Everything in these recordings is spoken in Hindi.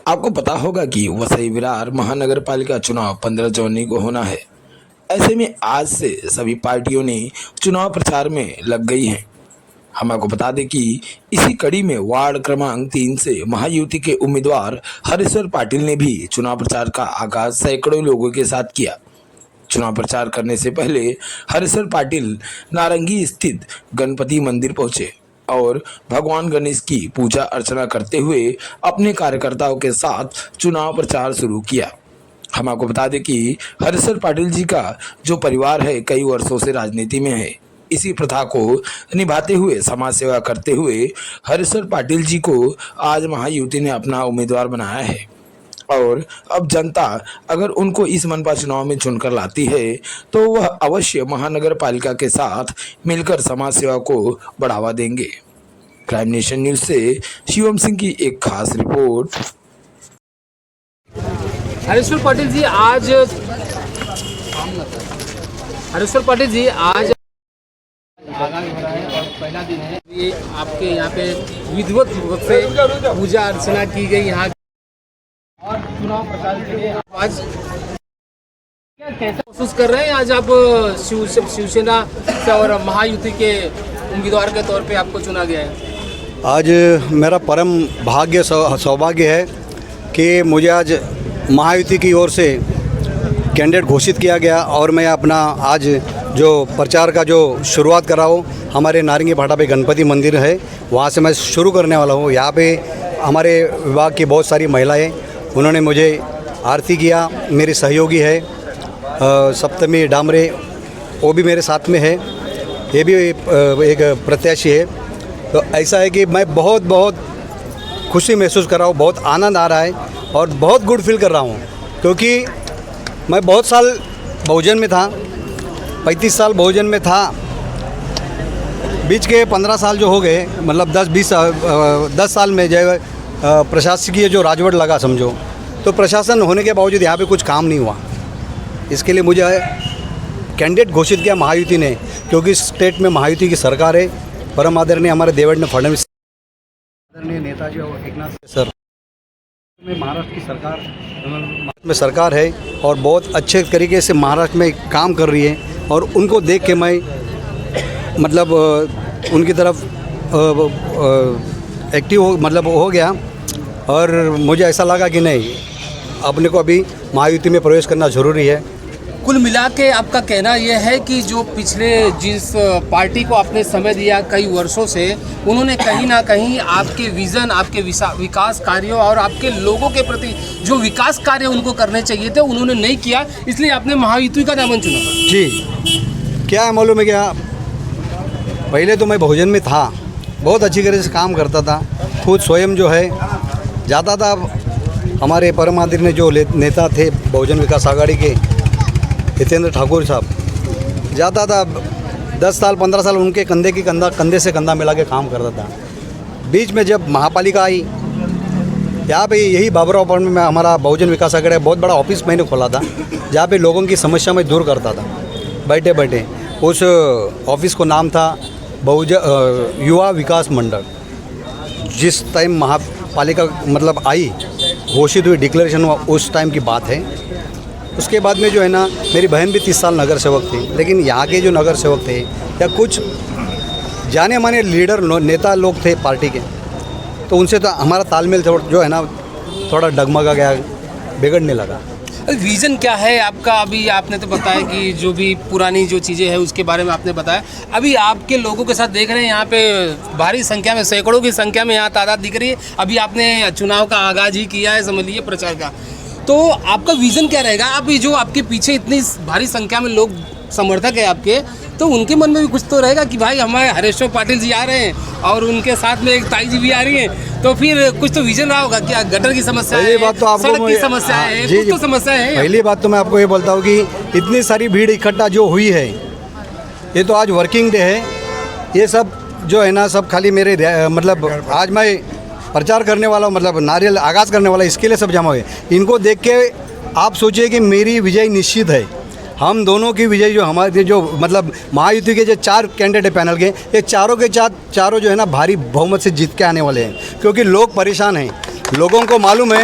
आपको पता होगा कि वसई विरार महानगर पालिका चुनाव 15 जनवरी को होना है। ऐसे में आज से सभी पार्टियों ने चुनाव प्रचार में लग गई हैं। हम आपको बता दें कि इसी कड़ी में वार्ड क्रमांक 3 से महायुति के उम्मीदवार हरीश्वर पाटिल ने भी चुनाव प्रचार का आगाज सैकड़ों लोगों के साथ किया। चुनाव प्रचार करने से पहले हरीश्वर पाटिल नारंगी स्थित गणपति मंदिर पहुंचे और भगवान गणेश की पूजा अर्चना करते हुए अपने कार्यकर्ताओं के साथ चुनाव प्रचार शुरू किया। हम आपको बता दें कि हरीश्वर पाटिल जी का जो परिवार है कई वर्षों से राजनीति में है। इसी प्रथा को निभाते हुए समाज सेवा करते हुए हरीश्वर पाटिल जी को आज महायुति ने अपना उम्मीदवार बनाया है और अब जनता अगर उनको इस मनपा चुनाव में चुनकर लाती है तो वह अवश्य महानगर पालिका के साथ मिलकर समाज सेवा को बढ़ावा देंगे। क्राइम नेशन न्यूज से शिवम सिंह की एक खास रिपोर्ट। हरीश्वर पाटिल जी आज आगामी हो रहा है और पहला दिन है। ये आपके यहाँ पे विधिवत रूप से पूजा अर्चना की गई यहाँ और चुनाव प्रचार के लिए आज क्या कैसा महसूस कर रहे हैं? आज आप शिवसेना से और महायुति के उम्मीदवार के तौर पे आपको चुना गया है। आज मेरा परम भाग्य सौभाग्य है कि मुझे आज महायुति की ओर से कैंडिडेट घोषित किया गया और मैं अपना आज जो प्रचार का जो शुरुआत कर रहा हूँ, हमारे नारंगी भाटा पे गणपति मंदिर है, वहाँ से मैं शुरू करने वाला हूँ। यहाँ पे हमारे विभाग की बहुत सारी महिलाएं, उन्होंने मुझे आरती किया। मेरी सहयोगी है सप्तमी डामरे, वो भी मेरे साथ में है, ये भी एक प्रत्याशी है। तो ऐसा है कि मैं बहुत खुशी महसूस कर रहा हूँ, बहुत आनंद आ रहा है और बहुत गुड फील कर रहा हूँ, क्योंकि मैं बहुत साल बहुजन में था, 35 साल बहुजन में था। बीच के 15 साल जो हो गए, मतलब 10 साल में जो प्रशासकीय जो राजवट लगा समझो, तो प्रशासन होने के बावजूद यहाँ पे कुछ काम नहीं हुआ। इसके लिए मुझे कैंडिडेट घोषित किया महायुति ने, क्योंकि स्टेट में महायुति की सरकार है। परम आदरणीय हमारे देवेंद्र फडणवीस आदरणीय नेताजी और एकनाथ सर में महाराष्ट्र की सरकार है और बहुत अच्छे तरीके से महाराष्ट्र में काम कर रही है। और उनको देख के मैं मतलब उनकी तरफ एक्टिव हो गया और मुझे ऐसा लगा कि नहीं, अपने को अभी महायुति में प्रवेश करना ज़रूरी है। कुल मिला के आपका कहना यह है कि जो पिछले जिस पार्टी को आपने समय दिया कई वर्षों से, उन्होंने कहीं ना कहीं आपके विज़न, आपके विकास कार्यों और आपके लोगों के प्रति जो विकास कार्य उनको करने चाहिए थे उन्होंने नहीं किया, इसलिए आपने महायुति का दामन चुना। जी, क्या है मालूम है क्या, पहले तो मैं बहुजन में था, बहुत अच्छी तरह से काम करता था, खुद स्वयं जो है जाता था। हमारे परम आदरणीय जो नेता थे बहुजन विकास आघाड़ी के हितेंद्र ठाकुर साहब, जाता था 10 साल 15 साल उनके कंधे से कंधा मिला के काम करता था। बीच में जब महापालिका आई, यहाँ पे यही बाबूराव अपार्टमेंट में हमारा बहुजन विकास आघाड़ी बहुत बड़ा ऑफिस मैंने खोला था, जहाँ पे लोगों की समस्या मैं दूर करता था बैठे बैठे। उस ऑफिस को नाम था युवा विकास मंडल। जिस टाइम महापालिका मतलब आई, घोषित हुई, डिक्लेरेशन हुआ, उस टाइम की बात है। उसके बाद में जो है ना, मेरी बहन भी 30 साल नगर सेवक थी, लेकिन यहाँ के जो नगर सेवक थे या कुछ जाने माने लीडर नेता लोग थे पार्टी के, तो उनसे तो हमारा तालमेल जो है ना थोड़ा डगमगा गया, बिगड़ने लगा। विज़न क्या है आपका? अभी आपने तो बताया कि जो भी पुरानी जो चीज़ें हैं उसके बारे में आपने बताया। अभी आपके लोगों के साथ देख रहे हैं यहाँ पे भारी संख्या में, सैकड़ों की संख्या में यहाँ तादाद दिख रही है। अभी आपने चुनाव का आगाज़ ही किया है, समझ लीजिए प्रचार का, तो आपका विज़न क्या रहेगा? आप जो आपके पीछे इतनी भारी संख्या में लोग समर्थक है आपके, तो उनके मन में भी कुछ तो रहेगा कि भाई हमारे हरीश्वर पाटिल जी आ रहे हैं और उनके साथ में एक ताई जी भी आ रही हैं, तो फिर कुछ तो विजन रहा होगा। क्या गटर की समस्या है, बात तो आपको सड़क की समस्या है, कुछ तो समस्या है। पहली बात तो मैं आपको ये बोलता हूँ कि इतनी सारी भीड़ इकट्ठा जो हुई है, ये तो आज वर्किंग डे है, ये सब जो है ना सब खाली मेरे मतलब आज मैं प्रचार करने वाला हूँ, मतलब नारियल आगाज़ करने वाला, इसके लिए सब जमा हुए। इनको देख के आप सोचिए कि मेरी विजय निश्चित है। हम दोनों की विजय जो हमारे जो मतलब महायुति के जो 4 कैंडिडेट पैनल के, ये चारों के चारों जो है ना भारी बहुमत से जीत के आने वाले हैं, क्योंकि लोग परेशान हैं। लोगों को मालूम है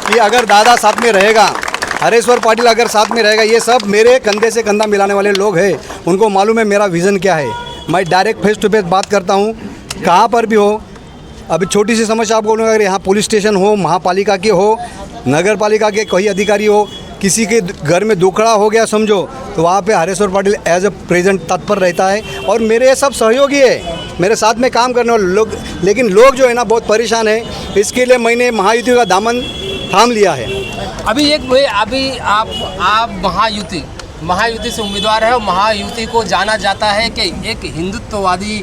कि अगर दादा साथ में रहेगा, हरेश्वर पाटिल अगर साथ में रहेगा, ये सब मेरे कंधे से कंधा मिलाने वाले लोग हैं। उनको मालूम है मेरा विज़न क्या है। मैं डायरेक्ट फेस टू फेस बात करता हूँ, कहाँ पर भी हो। अभी छोटी सी समस्या आपको बोलूँगा, अगर यहाँ पुलिस स्टेशन हो, महापालिका के हो, नगर पालिका के कोई अधिकारी हो, किसी के घर में दुखड़ा हो गया समझो, तो वहाँ पे Hareshwar Patil as a present तत्पर रहता है। और मेरे ये सब सहयोगी है, मेरे साथ में काम करने वाले लोग। लेकिन लोग जो है ना बहुत परेशान है, इसके लिए मैंने महायुति का दामन थाम लिया है। अभी आप महायुति से उम्मीदवार है और महायुति को जाना जाता है कि एक हिंदुत्ववादी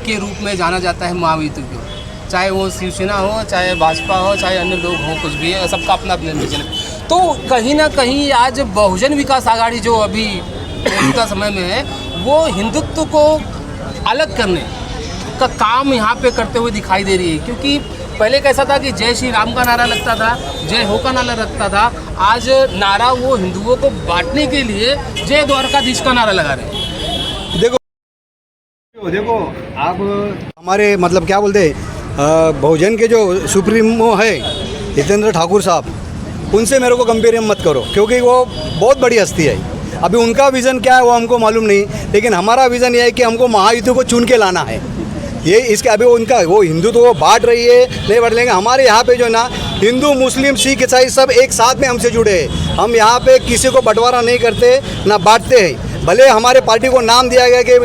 के रूप में जाना जाता है महायुति को, चाहे वो शिवसेना हो, चाहे भाजपा हो, चाहे अन्य लोग हों, कुछ भी है, सबका अपना अपना विजन है। तो कहीं ना कहीं आज बहुजन विकास आघाड़ी जो अभी मौजूदा समय में है, वो हिंदुत्व को अलग करने का काम यहाँ पे करते हुए दिखाई दे रही है। क्योंकि पहले कैसा था कि जय श्री राम का नारा लगता था, जय हो का नारा लगता था, आज नारा वो हिंदुओं को बांटने के लिए जय द्वारकाधीश का नारा लगा रहे हैं। देखो आप हमारे मतलब क्या बोलते हैं, बहुजन के जो सुप्रीमो है हितेंद्र ठाकुर साहब, उनसे मेरे को कंपेयर मत करो, क्योंकि वो बहुत बड़ी हस्ती है। अभी उनका विज़न क्या है वो हमको मालूम नहीं, लेकिन हमारा विज़न ये है कि हमको महायुति को चुन के लाना है। ये इसके अभी उनका वो हिंदुत्व को बांट रही है, नहीं बांट लेंगे। हमारे यहाँ पे जो ना हिंदू, मुस्लिम, सिख, ईसाई सब एक साथ में हमसे जुड़े हैं। हम यहाँ पे किसी को बंटवारा नहीं करते, ना बांटते हैं। भले हमारे पार्टी को नाम दिया गया कि